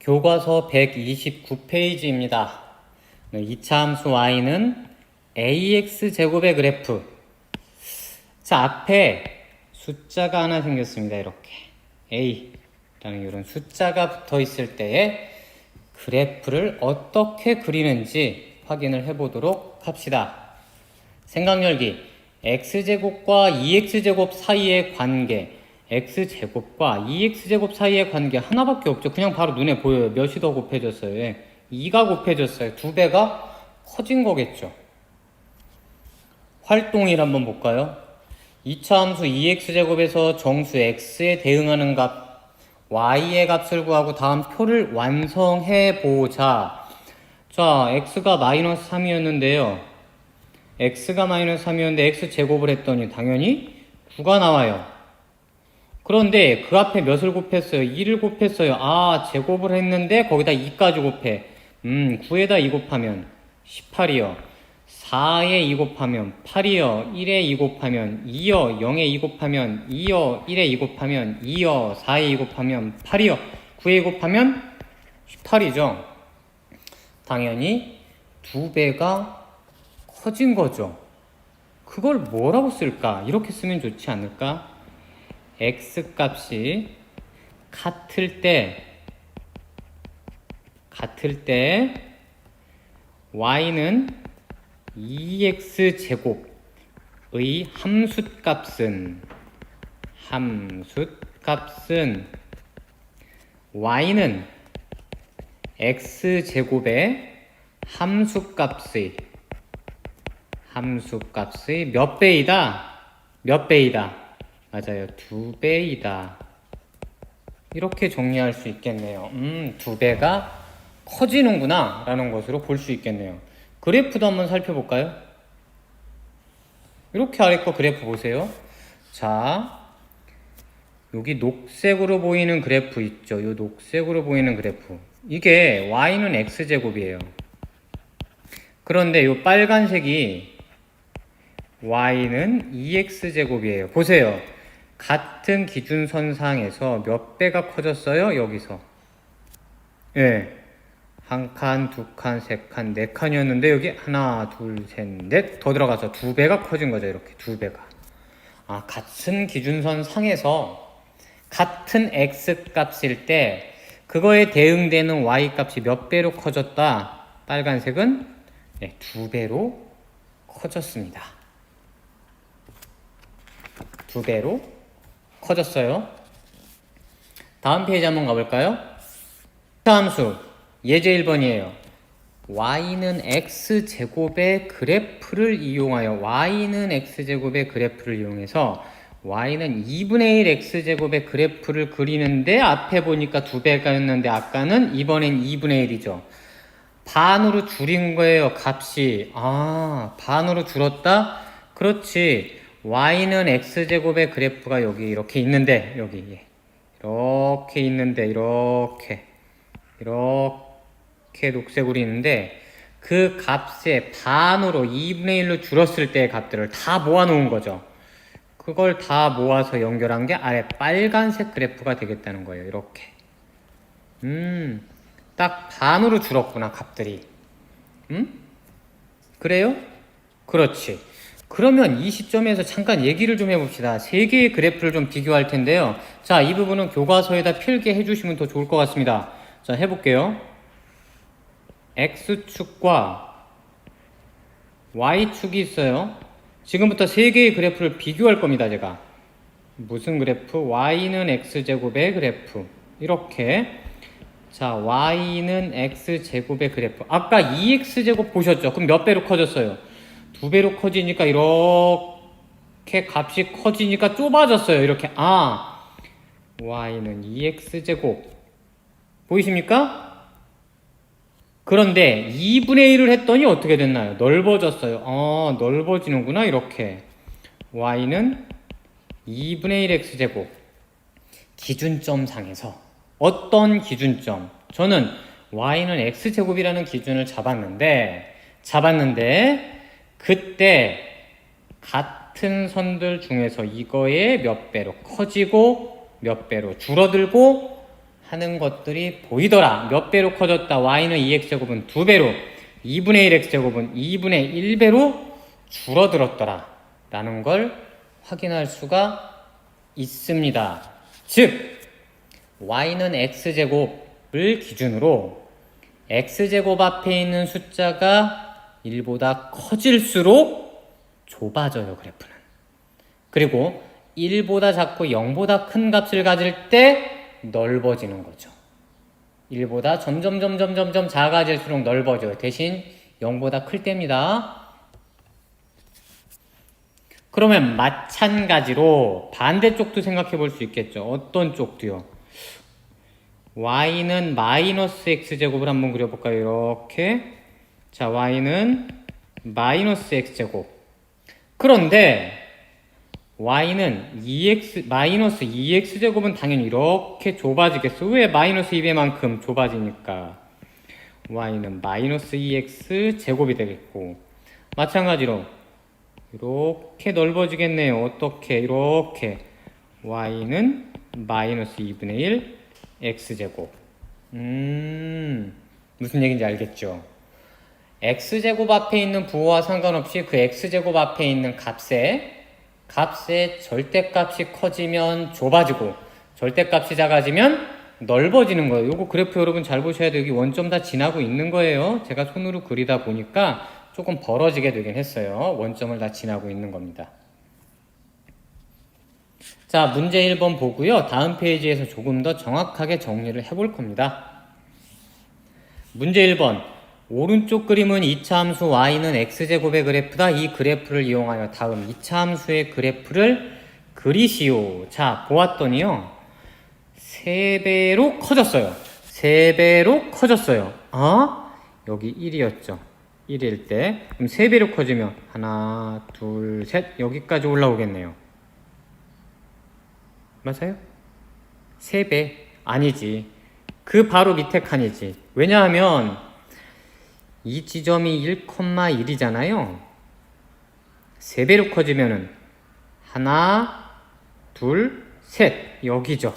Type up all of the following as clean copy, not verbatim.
교과서 129페이지입니다. 이차 함수 y는 ax제곱의 그래프. 자, 앞에 숫자가 하나 생겼습니다. 이렇게 a라는 이런 숫자가 붙어 있을 때에 그래프를 어떻게 그리는지 확인을 해보도록 합시다. 생각 열기. x제곱과 2x제곱 사이의 관계, x제곱과 2x제곱 사이의 관계 하나밖에 없죠. 그냥 바로 눈에 보여요. 몇이 더 곱해졌어요? 2가 곱해졌어요. 2배가 커진 거겠죠. 활동일 한번 볼까요? 2차 함수 2x제곱에서 정수 x에 대응하는 값 y의 값을 구하고 다음 표를 완성해 보자. 자, x가 마이너스 3이었는데요. x가 마이너스 3이었는데 x제곱을 했더니 당연히 9가 나와요. 그런데 그 앞에 몇을 곱했어요? 2를 곱했어요. 아, 제곱을 했는데 거기다 2까지 곱해. 9에다 2 곱하면 18이요. 4에 2 곱하면 8이요. 1에 2 곱하면 2요. 0에 2 곱하면 2요. 1에 2 곱하면 2요. 4에 2 곱하면 8이요. 9에 2 곱하면 18이죠. 당연히 2배가 커진 거죠. 그걸 뭐라고 쓸까? 이렇게 쓰면 좋지 않을까? x 값이 같을 때 y는 2x제곱의 함수값은 y는 x제곱의 함수값의 몇 배이다? 맞아요. 2배이다. 이렇게 정리할 수 있겠네요. 2배가 커지는구나 라는 것으로 볼 수 있겠네요. 그래프도 한번 살펴볼까요? 이렇게 아래 거 그래프 보세요. 자, 여기 녹색으로 보이는 그래프 있죠. 이 녹색으로 보이는 그래프. 이게 y는 x제곱이에요. 그런데 이 빨간색이 y는 2x제곱이에요. 보세요. 같은 기준선상에서 몇 배가 커졌어요? 여기서. 예. 한 칸, 두 칸, 세 칸, 네 칸이었는데 여기 하나, 둘, 셋, 넷 더 들어가서 2배가 커진 거죠. 이렇게 2배가. 아, 같은 기준선 상에서 같은 x 값일 때 그거에 대응되는 y 값이 몇 배로 커졌다? 빨간색은 2배로 커졌습니다. 2배로 커졌어요. 다음 페이지 한번 가볼까요? 함수 예제 1번이에요. y는 x제곱의 그래프를 이용하여 y는 x제곱의 그래프를 이용해서 y는 2분의 1 x제곱의 그래프를 그리는데 앞에 보니까 2배가였는데 아까는 이번엔 2분의 1이죠. 반으로 줄인 거예요. 값이. 아, 반으로 줄었다? 그렇지. y는 x제곱의 그래프가 여기 이렇게 있는데 여기 이렇게 있는데 이렇게 녹색으로 있는데 그 값의 반으로 2분의 1로 줄었을 때의 값들을 다 모아놓은 거죠. 그걸 다 모아서 연결한 게 아래 빨간색 그래프가 되겠다는 거예요. 이렇게. 딱 반으로 줄었구나, 값들이. 그래요? 그렇지. 그러면 이 시점에서 잠깐 얘기를 좀 해봅시다. 세 개의 그래프를 좀 비교할 텐데요. 자, 이 부분은 교과서에다 필기해 주시면 더 좋을 것 같습니다. 자, 해볼게요. X축과 Y축이 있어요. 지금부터 세 개의 그래프를 비교할 겁니다, 제가. 무슨 그래프? Y는 X제곱의 그래프. 이렇게. 자, Y는 X제곱의 그래프. 아까 2X제곱 보셨죠? 그럼 몇 배로 커졌어요? 2배로 커지니까 이렇게 값이 커지니까 좁아졌어요. 이렇게. 아, Y는 2X제곱. 보이십니까? 그런데 2분의 1을 했더니 어떻게 됐나요? 넓어졌어요. 넓어지는구나. 이렇게. Y는 2분의 1 X제곱. 기준점 상에서. 어떤 기준점? 저는 Y는 X제곱이라는 기준을 잡았는데 그때 같은 선들 중에서 이거에 몇 배로 커지고 몇 배로 줄어들고 하는 것들이 보이더라. 몇 배로 커졌다. y는 2x제곱은 2배로, 2분의 1x제곱은 2분의 1배로 줄어들었더라. 라는 걸 확인할 수가 있습니다. 즉 y는 x제곱을 기준으로 x제곱 앞에 있는 숫자가 1보다 커질수록 좁아져요, 그래프는. 그리고 1보다 작고 0보다 큰 값을 가질 때 넓어지는 거죠. 1보다 점점 작아질수록 넓어져요. 대신 0보다 클 때입니다. 그러면 마찬가지로 반대쪽도 생각해 볼 수 있겠죠. 어떤 쪽도요? y는 마이너스 x제곱을 한번 그려볼까요? 이렇게. 자, y는 마이너스 x제곱. 그런데 y는 마이너스 2x제곱은 당연히 이렇게 좁아지겠어. 왜? 마이너스 2배만큼 좁아지니까. y는 마이너스 2x제곱이 되겠고, 마찬가지로 이렇게 넓어지겠네요. 어떻게? 이렇게. y는 마이너스 2분의 1 x제곱. 무슨 얘기인지 알겠죠? x제곱 앞에 있는 부호와 상관없이 그 x제곱 앞에 있는 값의 절대값이 커지면 좁아지고 절대값이 작아지면 넓어지는 거예요. 요거 그래프 여러분 잘 보셔야 돼요. 여기 원점 다 지나고 있는 거예요. 제가 손으로 그리다 보니까 조금 벌어지게 되긴 했어요. 원점을 다 지나고 있는 겁니다. 자, 문제 1번 보고요. 다음 페이지에서 조금 더 정확하게 정리를 해볼 겁니다. 문제 1번. 오른쪽 그림은 2차 함수 y는 x제곱의 그래프다. 이 그래프를 이용하여 다음 2차 함수의 그래프를 그리시오. 자, 보았더니요. 3배로 커졌어요. 3배로 커졌어요. 여기 1이었죠. 1일 때. 그럼 3배로 커지면 하나, 둘, 셋 여기까지 올라오겠네요. 맞아요? 3배. 아니지. 그 바로 밑에 칸이지. 왜냐하면 이 지점이 1,1이잖아요. 3배로 커지면은 하나, 둘, 셋 여기죠.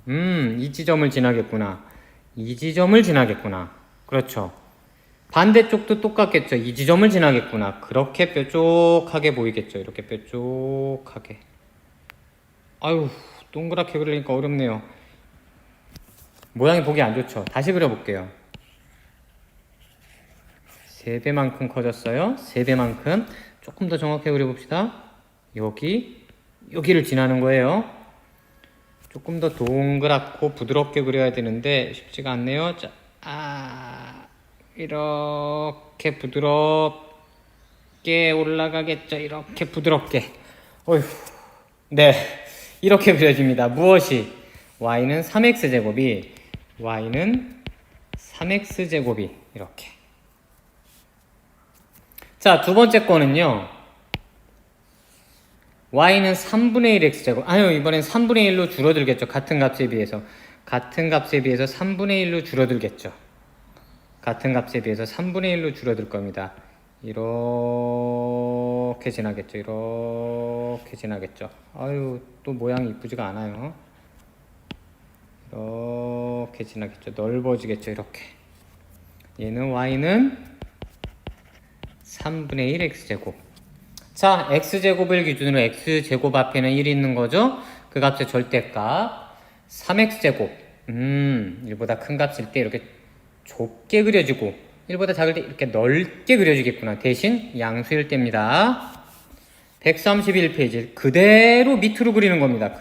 이 지점을 지나겠구나. 이 지점을 지나겠구나. 그렇죠. 반대쪽도 똑같겠죠. 이 지점을 지나겠구나. 그렇게 뾰족하게 보이겠죠. 이렇게 뾰족하게. 아유, 동그랗게 그리니까 어렵네요. 모양이 보기 안 좋죠. 다시 그려볼게요. 3배만큼 커졌어요. 3배만큼. 조금 더 정확하게 그려봅시다. 여기를 지나는 거예요. 조금 더 동그랗고 부드럽게 그려야 되는데 쉽지가 않네요. 자, 이렇게 부드럽게 올라가겠죠. 이렇게 부드럽게. 어휴. 네, 이렇게 그려집니다. 무엇이? y는 3x제곱이 이렇게. 자, 두 번째 거는요. y는 3분의 1 x제곱. 이번엔 3분의 1로 줄어들겠죠. 같은 값에 비해서 3분의 1로 줄어들겠죠. 같은 값에 비해서 3분의 1로 줄어들 겁니다. 이렇게 지나겠죠. 이렇게 지나겠죠. 또 모양이 이쁘지가 않아요. 이렇게 지나겠죠. 넓어지겠죠. 이렇게. 얘는 y는 3분의 1 x제곱. 자, x제곱을 기준으로 x제곱 앞에는 1이 있는 거죠. 그 값의 절대값 3x제곱. 1보다 큰 값일 때 이렇게 좁게 그려지고 1보다 작을 때 이렇게 넓게 그려지겠구나. 대신 양수일 때입니다. 131페이지 그대로 밑으로 그리는 겁니다.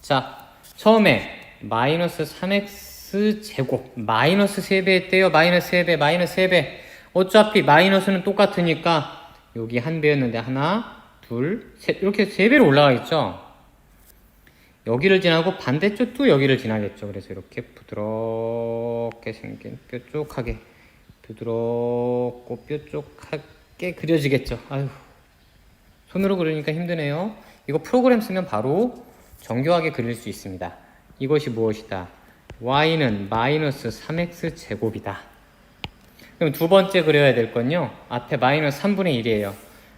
자, 처음에 마이너스 3x제곱 마이너스 3배였대요. 마이너스 3배. 어차피 마이너스는 똑같으니까 여기 한 배였는데 하나, 둘, 셋 이렇게 3배로 올라가겠죠. 여기를 지나고 반대쪽도 여기를 지나겠죠. 그래서 이렇게 부드럽게 생긴 뾰족하게 부드럽고 뾰족하게 그려지겠죠. 손으로 그리니까 힘드네요. 이거 프로그램 쓰면 바로 정교하게 그릴 수 있습니다. 이것이 무엇이다? y는 마이너스 3x제곱이다. 그럼 두 번째 그려야 될 건요. 앞에 마이너스 3분의 1이에요.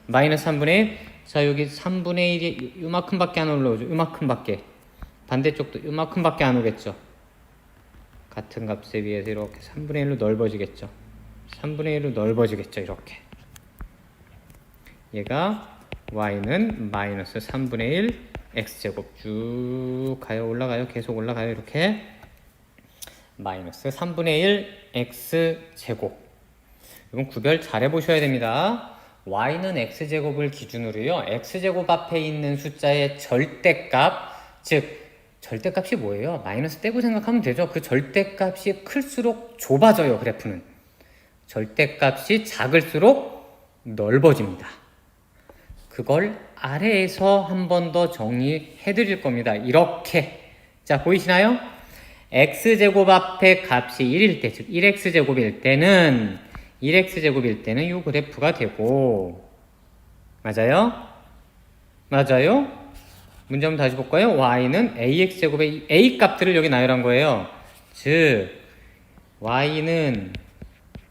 마이너스 3분의 1. 자, 여기 3분의 1이 요만큼밖에 안 올라오죠. 요만큼밖에. 반대쪽도 이만큼밖에 안 오겠죠. 같은 값에 비해서 이렇게 3분의 1로 넓어지겠죠. 3분의 1로 넓어지겠죠. 이렇게. 얘가 y는 마이너스 3분의 1 x제곱 쭉 가요. 올라가요. 계속 올라가요. 이렇게 마이너스 3분의 1 x제곱. 이건 구별 잘 해보셔야 됩니다. y는 x제곱을 기준으로요. x제곱 앞에 있는 숫자의 절대값, 즉 절대값이 뭐예요? 마이너스 떼고 생각하면 되죠. 그 절대값이 클수록 좁아져요. 그래프는. 절대값이 작을수록 넓어집니다. 그걸 아래에서 한 번 더 정리해 드릴 겁니다. 이렇게. 자, 보이시나요? x제곱 앞에 값이 1일 때, 즉 1x제곱일 때는 이 그래프가 되고, 맞아요? 맞아요? 문제 한번 다시 볼까요? y는 ax제곱의 a 값들을 여기 나열한 거예요. 즉 y는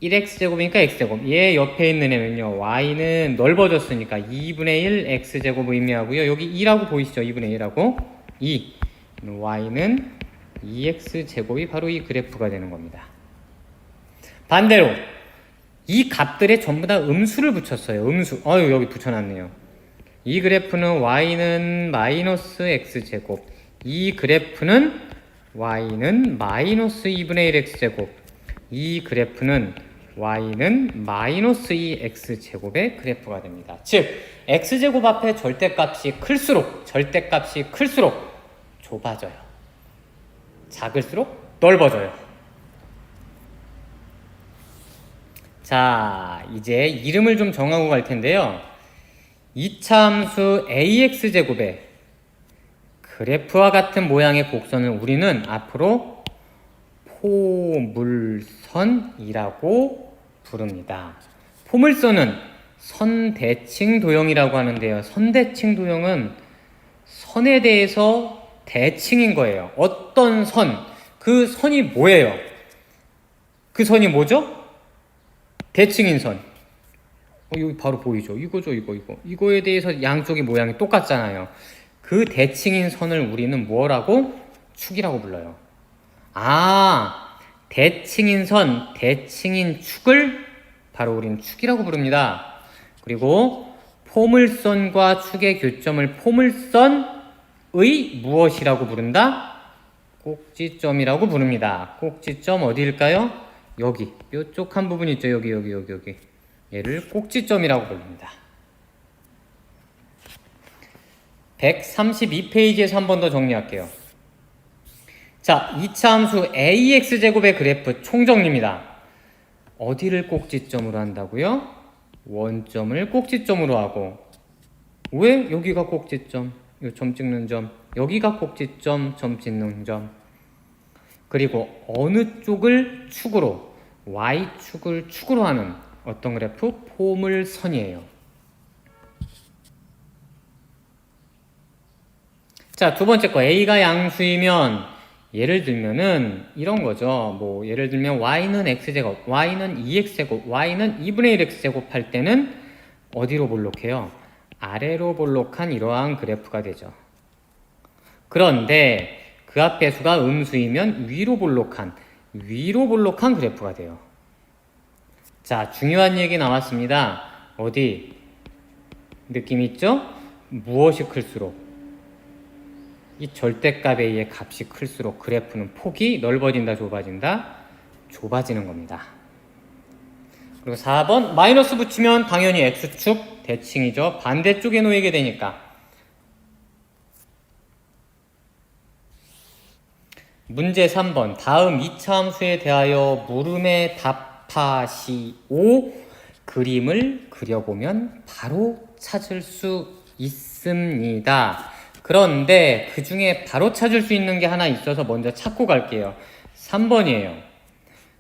1x제곱이니까 x제곱. 얘 옆에 있는 애는요. y는 넓어졌으니까 2분의 1 x제곱 의미하고요. 여기 2라고 보이시죠? 2분의 1하고 2. y는 2x제곱이 바로 이 그래프가 되는 겁니다. 반대로 이 값들에 전부 다 음수를 붙였어요. 음수. 여기 붙여놨네요. 이 그래프는 y는 마이너스 x제곱. 이 그래프는 y는 마이너스 2분의 1 x제곱. 이 그래프는 y는 마이너스 2x제곱의 그래프가 됩니다. 즉 x제곱 앞에 절대값이 클수록 좁아져요. 작을수록 넓어져요. 자, 이제 이름을 좀 정하고 갈 텐데요. 이차함수 ax제곱의 그래프와 같은 모양의 곡선을 우리는 앞으로 포물선이라고 부릅니다. 포물선은 선대칭 도형이라고 하는데요. 선대칭 도형은 선에 대해서 대칭인 거예요. 어떤 선, 그 선이 뭐예요? 그 선이 뭐죠? 대칭인 선. 여기 바로 보이죠? 이거죠, 이거. 이거에 대해서 양쪽의 모양이 똑같잖아요. 그 대칭인 선을 우리는 뭐라고? 축이라고 불러요. 대칭인 선, 대칭인 축을 바로 우리는 축이라고 부릅니다. 그리고 포물선과 축의 교점을 포물선의 무엇이라고 부른다? 꼭지점이라고 부릅니다. 꼭지점 어디일까요? 여기. 요쪽 한 부분 있죠? 여기. 얘를 꼭지점이라고 부릅니다. 132페이지에서 한 번 더 정리할게요. 자, 이차함수 ax제곱의 그래프 총정리입니다. 어디를 꼭지점으로 한다고요? 원점을 꼭지점으로 하고. 왜? 여기가 꼭지점, 요 점 찍는 점, 여기가 꼭지점, 점 찍는 점. 그리고 어느 쪽을 축으로, y축을 축으로 하는 어떤 그래프? 포물선이에요. 자, 두 번째 거 a가 양수이면 예를 들면은 이런 거죠. 뭐 예를 들면 y는 x제곱, y는 2x제곱, y는 2분의 1x제곱 할 때는 어디로 볼록해요? 아래로 볼록한 이러한 그래프가 되죠. 그런데 그 앞에 수가 음수이면 위로 볼록한 그래프가 돼요. 자, 중요한 얘기 나왔습니다. 어디? 느낌 있죠? 무엇이 클수록? 이 절대값에 의해 값이 클수록 그래프는 폭이 넓어진다, 좁아진다? 좁아지는 겁니다. 그리고 4번 마이너스 붙이면 당연히 x축 대칭이죠. 반대쪽에 놓이게 되니까. 문제 3번 다음 이차함수에 대하여 물음에 답하시오. 그림을 그려보면 바로 찾을 수 있습니다. 그런데 그 중에 바로 찾을 수 있는 게 하나 있어서 먼저 찾고 갈게요. 3번이에요.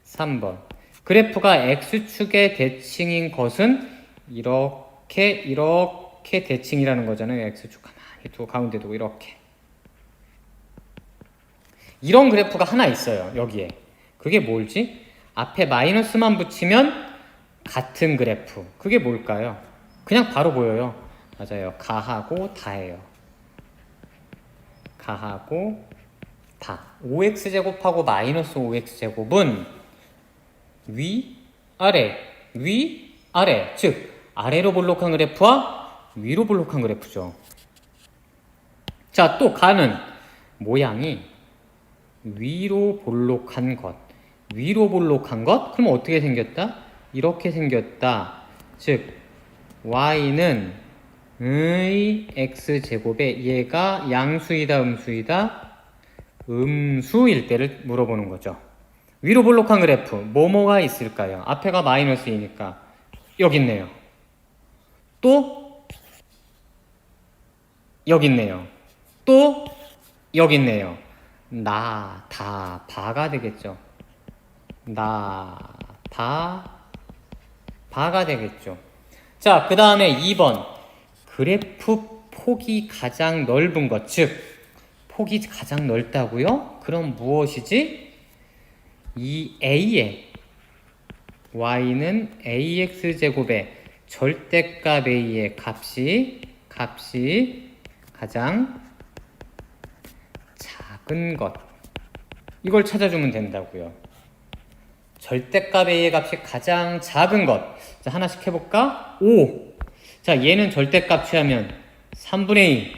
3번. 그래프가 x축의 대칭인 것은 이렇게 대칭이라는 거잖아요. x축 가만히 두고 가운데 두고 이렇게. 이런 그래프가 하나 있어요. 여기에. 그게 뭘지? 앞에 마이너스만 붙이면 같은 그래프. 그게 뭘까요? 그냥 바로 보여요. 맞아요. 가하고 다예요. 다하고 다. 5x제곱하고 마이너스 5x제곱은 위, 아래, 위, 아래. 즉 아래로 볼록한 그래프와 위로 볼록한 그래프죠. 자, 또 가는 모양이 위로 볼록한 것, 위로 볼록한 것? 그럼 어떻게 생겼다? 이렇게 생겼다. 즉 y는 의 x제곱에 얘가 양수이다 음수이다? 음수일 때를 물어보는 거죠. 위로 볼록한 그래프 뭐뭐가 있을까요? 앞에가 마이너스이니까 여기 있네요. 또 여기 있네요. 또 여기 있네요. 나, 다, 바가 되겠죠. 나, 다, 바가 되겠죠. 자, 그 다음에 2번. 그래프 폭이 가장 넓은 것, 즉 폭이 가장 넓다고요? 그럼 무엇이지? 이 a의 y는 ax제곱의 절대값 a의 값이 가장 작은 것, 이걸 찾아주면 된다고요. 절대값 a의 값이 가장 작은 것. 자, 하나씩 해볼까? 5. 자, 얘는 절대값 취하면 3분의 2.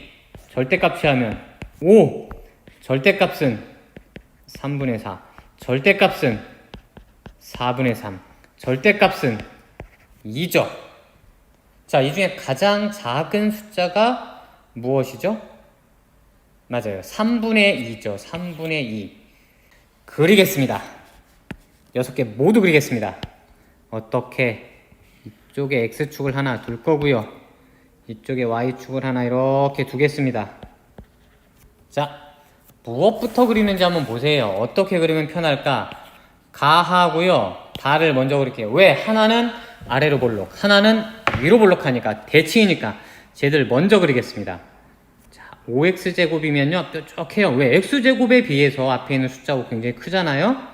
절대값 취하면 5. 절대값은 3분의 4. 절대값은 4분의 3. 절대값은 2죠. 자, 이 중에 가장 작은 숫자가 무엇이죠? 맞아요. 3분의 2죠. 3분의 2. 그리겠습니다. 6개 모두 그리겠습니다. 어떻게? 이쪽에 x축을 하나 둘 거고요. 이쪽에 y축을 하나 이렇게 두겠습니다. 자, 무엇부터 그리는지 한번 보세요. 어떻게 그리면 편할까? 가하고요. 다를 먼저 그릴게요. 왜? 하나는 아래로 볼록, 하나는 위로 볼록하니까, 대칭이니까 쟤들 먼저 그리겠습니다. 자, 5x제곱이면요 뾰족해요. 왜? x제곱에 비해서 앞에 있는 숫자가 굉장히 크잖아요.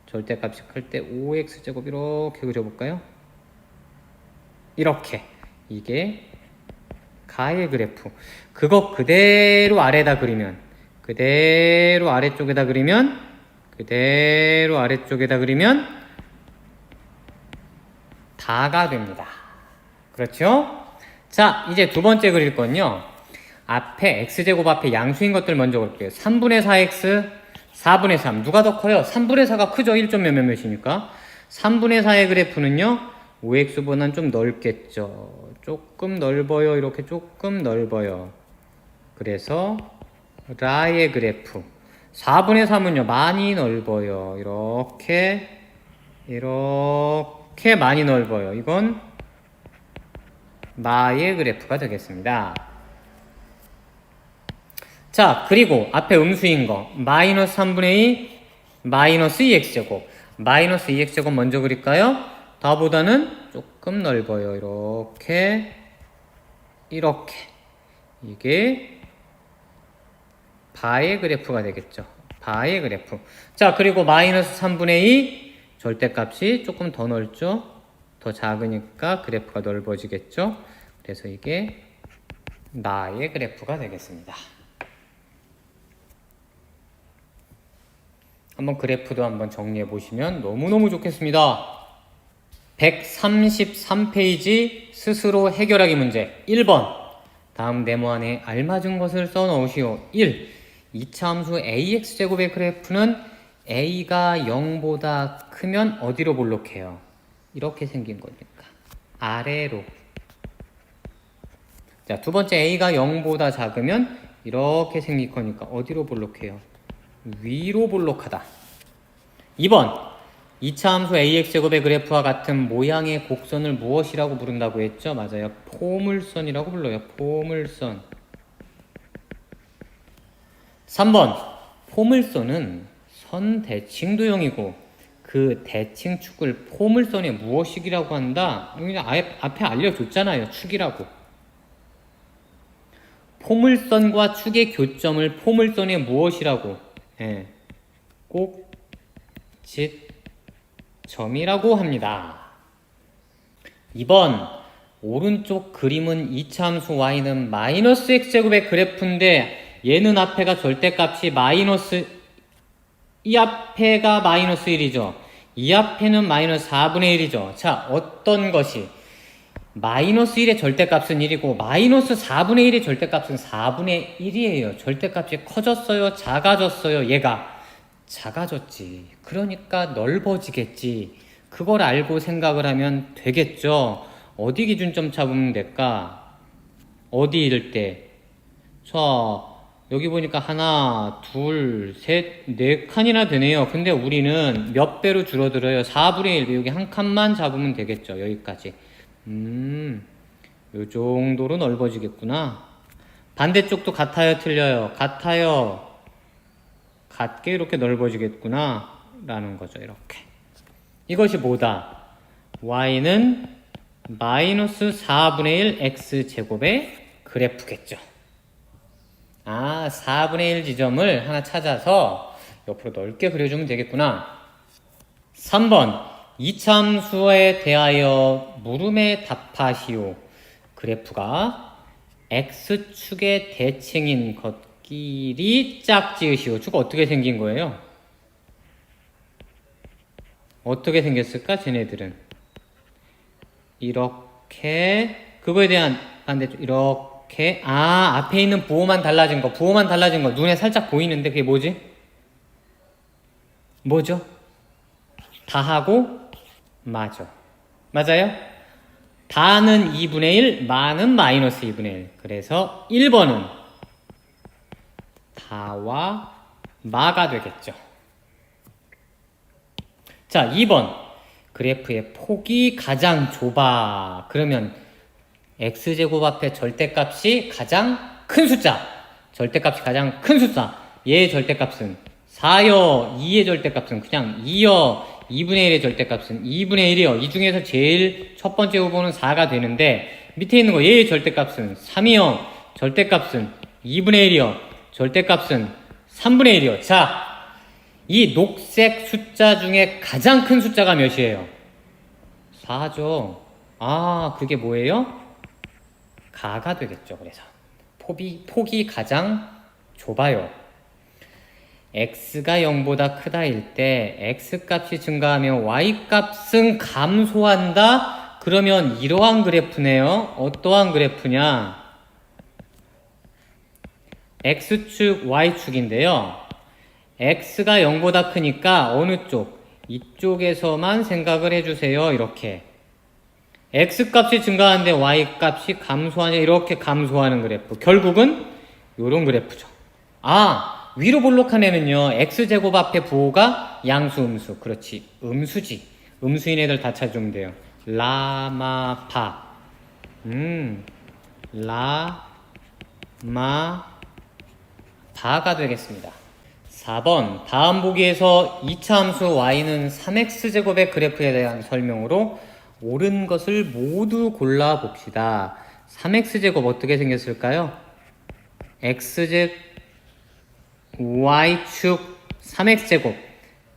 절대값이 클 때 5x제곱 이렇게 그려볼까요? 이렇게. 이게 가의 그래프. 그거 그대로 아래다 그리면, 그대로 아래쪽에다 그리면, 그대로 아래쪽에다 그리면 다가 됩니다. 그렇죠? 자, 이제 두 번째 그릴 건요. 앞에 x제곱 앞에 양수인 것들 먼저 그릴게요. 3분의 4x, 4분의 3. 누가 더 커요? 3분의 4가 크죠? 1점 몇몇이니까. 3분의 4의 그래프는요. 5x보다는 좀 넓겠죠. 조금 넓어요. 이렇게 조금 넓어요. 그래서 라의 그래프. 4분의 3은요. 많이 넓어요. 이렇게 많이 넓어요. 이건 마의 그래프가 되겠습니다. 자, 그리고 앞에 음수인 거 마이너스 3분의 2 마이너스 2x제곱. 마이너스 2x제곱 먼저 그릴까요? 다보다는 조금 넓어요. 이렇게. 이게 바의 그래프가 되겠죠. 바의 그래프. 자, 그리고 마이너스 3분의 2 절대값이 조금 더 넓죠. 더 작으니까 그래프가 넓어지겠죠. 그래서 이게 나의 그래프가 되겠습니다. 한번 그래프도 한번 정리해 보시면 너무너무 좋겠습니다. 133페이지 스스로 해결하기 문제 1번. 다음 네모 안에 알맞은 것을 써 넣으시오. 1. 이차 함수 ax제곱의 그래프는 a가 0보다 크면 어디로 볼록해요? 이렇게 생긴 거니까 아래로. 자, 두 번째 a가 0보다 작으면 이렇게 생길 거니까 어디로 볼록해요? 위로 볼록하다. 2번. 2차 함수 ax제곱의 그래프와 같은 모양의 곡선을 무엇이라고 부른다고 했죠? 맞아요. 포물선이라고 불러요. 포물선. 3번. 포물선은 선 대칭도형이고 그 대칭축을 포물선의 무엇이라고 한다? 그냥 앞에 알려줬잖아요. 축이라고. 포물선과 축의 교점을 포물선의 무엇이라고? 예. 꼭짓점이라고 합니다. 2번. 오른쪽 그림은 이차 함수 y는 마이너스 x제곱의 그래프인데 얘는 앞에가 절대값이 마이너스, 이 앞에가 마이너스 1이죠. 이 앞에는 마이너스 4분의 1이죠. 자, 어떤 것이 마이너스 1의 절대값은 1이고 마이너스 4분의 1의 절대값은 4분의 1이에요. 절대값이 커졌어요? 작아졌어요? 얘가 작아졌지. 그러니까 넓어지겠지. 그걸 알고 생각을 하면 되겠죠. 어디 기준점 잡으면 될까? 어디일 때? 자, 여기 보니까 하나, 둘, 셋, 네 칸이나 되네요. 근데 우리는 몇 배로 줄어들어요? 4분의 1. 여기 한 칸만 잡으면 되겠죠. 여기까지. 요 정도로 넓어지겠구나. 반대쪽도 같아요, 틀려요? 같아요. 같게 이렇게 넓어지겠구나. 라는 거죠, 이렇게. 이것이 뭐다? y는 마이너스 4분의 1 x제곱의 그래프겠죠. 아, 4분의 1 지점을 하나 찾아서 옆으로 넓게 그려주면 되겠구나. 3번 이차함수에 대하여 물음에 답하시오. 그래프가 x축의 대칭인 것끼리 짝지으시오. 쭉 어떻게 생긴 거예요? 어떻게 생겼을까? 쟤네들은 이렇게, 그거에 대한 반대쪽 이렇게. 아, 앞에 있는 부호만 달라진 거, 부호만 달라진 거 눈에 살짝 보이는데 그게 뭐지? 뭐죠? 다하고 마죠. 맞아요? 다는 2분의 1, 마는 마이너스 2분의 1. 그래서 1번은 다와 마가 되겠죠. 자, 2번 그래프의 폭이 가장 좁아. 그러면 x제곱 앞에 절대값이 가장 큰 숫자, 절대값이 가장 큰 숫자, 얘의 절대값은 4여, 2의 절대값은 그냥 2여, 2분의 1의 절대값은 2분의 1이요. 이 중에서 제일 첫 번째 후보는 4가 되는데 밑에 있는 거 얘의 절대값은 3이요. 절대값은 2분의 1이요. 절대값은 3분의 1이요. 자, 이 녹색 숫자 중에 가장 큰 숫자가 몇이에요? 4죠. 아, 그게 뭐예요? 가가 되겠죠. 그래서 폭이 가장 좁아요. x가 0보다 크다일 때 x값이 증가하면 y값은 감소한다? 그러면 이러한 그래프네요. 어떠한 그래프냐? x축, y축인데요. x가 0보다 크니까 어느 쪽? 이쪽에서만 생각을 해주세요. 이렇게. x값이 증가하는데 y값이 감소하냐? 이렇게 감소하는 그래프. 결국은 이런 그래프죠. 아, 위로 볼록한 애는요, x제곱 앞에 부호가 양수, 음수. 그렇지, 음수지. 음수인 애들 다 찾으면 돼요. 라마파. 라마파가 되겠습니다. 4번 다음 보기에서 2차 함수 y는 3x제곱의 그래프에 대한 설명으로 옳은 것을 모두 골라봅시다. 3x제곱 어떻게 생겼을까요? x제곱 y축 3x제곱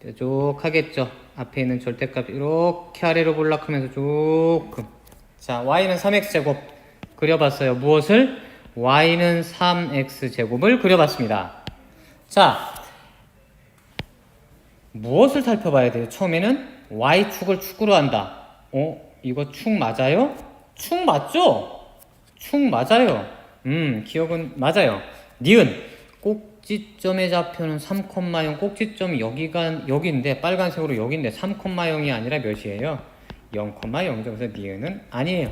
뾰족하겠죠. 앞에 있는 절대값 이렇게 아래로 볼락하면서 조금. 자, y는 3x제곱 그려봤어요. 무엇을? y는 3x제곱을 그려봤습니다. 자, 무엇을 살펴봐야 돼요? 처음에는 y축을 축으로 한다. 이거 축 맞아요? 축 맞죠? 축 맞아요. 기억은 맞아요. 니은 꼭지점의 좌표는 3,0 꼭지점이 여기인데 빨간색으로 여기인데 3,0이 아니라 몇이에요? 0,0죠. 그래서 니은은 아니에요.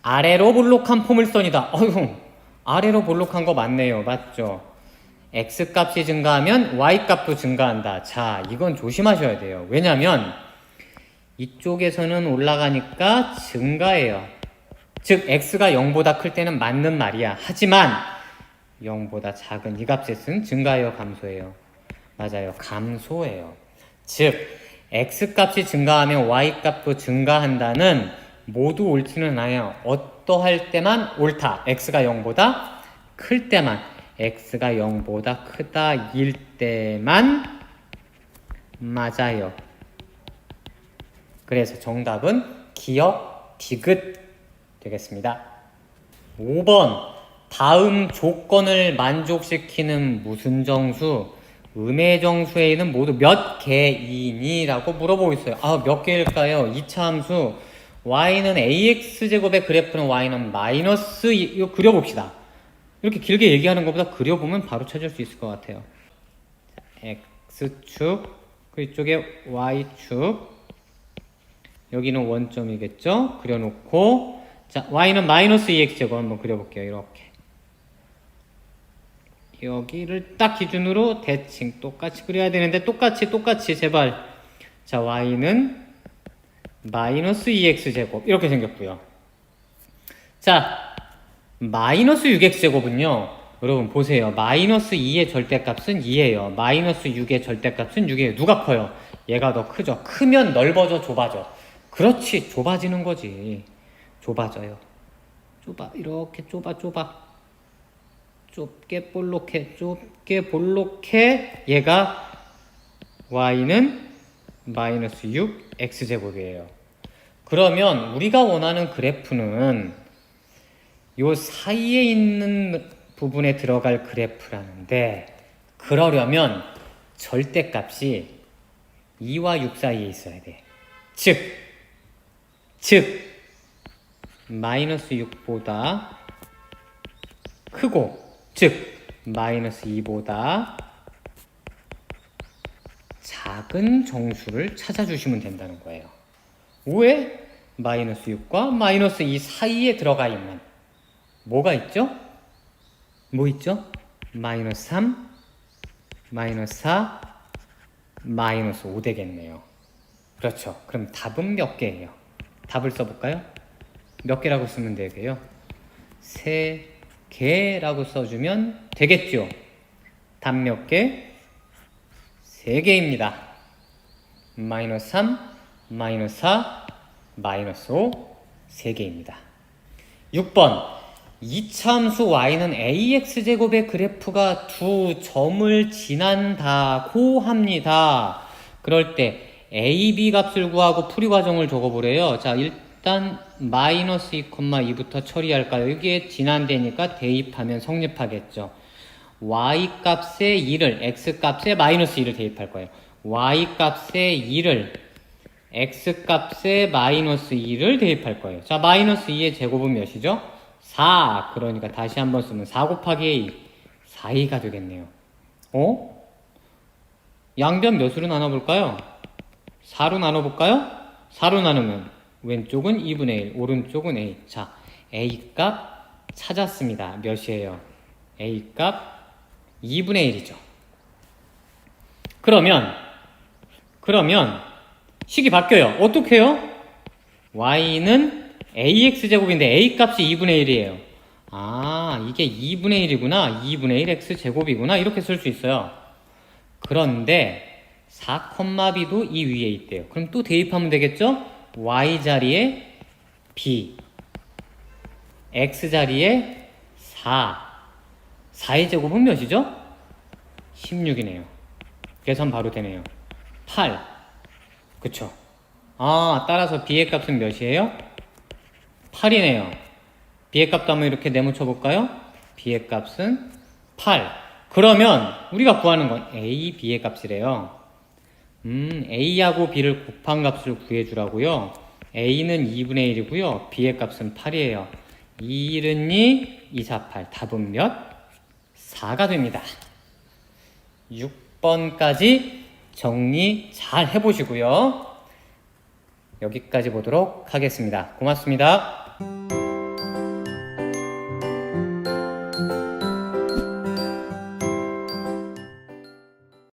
아래로 볼록한 포물선이다. 어휴, 아래로 볼록한 거 맞네요. 맞죠? x값이 증가하면 y값도 증가한다. 자, 이건 조심하셔야 돼요. 왜냐면 이쪽에서는 올라가니까 증가해요. 즉 x가 0보다 클 때는 맞는 말이야. 하지만 0보다 작은 이 값에 쓴 증가해요, 감소해요? 맞아요, 감소해요. 즉 x값이 증가하면 y값도 증가한다는 모두 옳지는 않아요. 어떠할 때만 옳다. x가 0보다 클 때만, x가 0보다 크다 일 때만 맞아요. 그래서 정답은 기역 디귿 되겠습니다. 5번 다음 조건을 만족시키는 무슨 정수? 음의 정수에는 모두 몇 개이니? 라고 물어보고 있어요. 몇 개일까요? 2차 함수 y는 ax제곱의 그래프는 y는 마이너스 이거 그려봅시다. 이렇게 길게 얘기하는 것보다 그려보면 바로 찾을 수 있을 것 같아요. x축, 그 이쪽에 y축, 여기는 원점이겠죠? 그려놓고, 자, y는 마이너스 2x제곱 한번 그려볼게요. 이렇게. 여기를 딱 기준으로 대칭 똑같이 그려야 되는데, 똑같이, 제발. 자, y는 마이너스 2x제곱. 이렇게 생겼고요. 자, 마이너스 6x제곱은요. 여러분 보세요. 마이너스 2의 절대값은 2예요. 마이너스 6의 절대값은 6이에요. 누가 커요? 얘가 더 크죠. 크면 넓어져, 좁아져. 그렇지, 좁아지는 거지. 좁아져요. 이렇게 좁아. 좁게 볼록해. 얘가 y는 마이너스 6 x제곱이에요. 그러면 우리가 원하는 그래프는 요 사이에 있는 부분에 들어갈 그래프라는데, 그러려면 절대값이 2와 6 사이에 있어야 돼. 즉 마이너스 6보다 크고, 즉 마이너스 2보다 작은 정수를 찾아주시면 된다는 거예요. 왜? 마이너스 6과 마이너스 2 사이에 들어가 있는 뭐가 있죠? 뭐 있죠? 마이너스 3, 마이너스 4, 마이너스 5 되겠네요. 그렇죠. 그럼 답은 몇 개예요? 답을 써볼까요? 몇 개라고 쓰면 되게요? 3개라고 써주면 되겠죠? 답 몇 개? 3개입니다. 마이너스 3, 마이너스 4, 마이너스 5, 3개입니다. 6번 2차 함수 y는 ax제곱의 그래프가 두 점을 지난다고 합니다. 그럴 때 a, b 값을 구하고 풀이 과정을 적어보래요. 자, 일단 마이너스 2,2부터 처리할까요? 이게 지난대니까 대입하면 성립하겠죠. y 값에 2를 x 값에 마이너스 2를 대입할 거예요. y 값에 2를 x 값에 마이너스 2를 대입할 거예요. 자, 마이너스 2의 제곱은 몇이죠? 4. 그러니까 다시 한번 쓰면 4 곱하기 a 4a가 되겠네요. 양변 몇으로 나눠볼까요? 4로 나눠볼까요? 4로 나누면 왼쪽은 2분의 1, 오른쪽은 a. 자, a 값 찾았습니다. 몇이에요? a 값 2분의 1이죠. 그러면 식이 바뀌어요. 어떻게 해요? y는 ax제곱인데 a 값이 2분의 1이에요. 이게 2분의 1이구나. 2분의 1 x제곱이구나. 이렇게 쓸 수 있어요. 그런데 4,b도 이 위에 있대요. 그럼 또 대입하면 되겠죠? y 자리에 b, x 자리에 4. 4의 제곱은 몇이죠? 16이네요. 계산 바로 되네요. 8. 그쵸? 따라서 b의 값은 몇이에요? 8이네요. b의 값도 한번 이렇게 내묻혀 볼까요? b의 값은 8. 그러면 우리가 구하는 건 a, b의 값이래요. a하고 b를 곱한 값을 구해주라고요. a는 2분의 1이고요. b의 값은 8이에요. 2, 1은 2, 2, 4, 8. 답은 몇? 4가 됩니다. 6번까지 정리 잘 해보시고요. 여기까지 보도록 하겠습니다. 고맙습니다.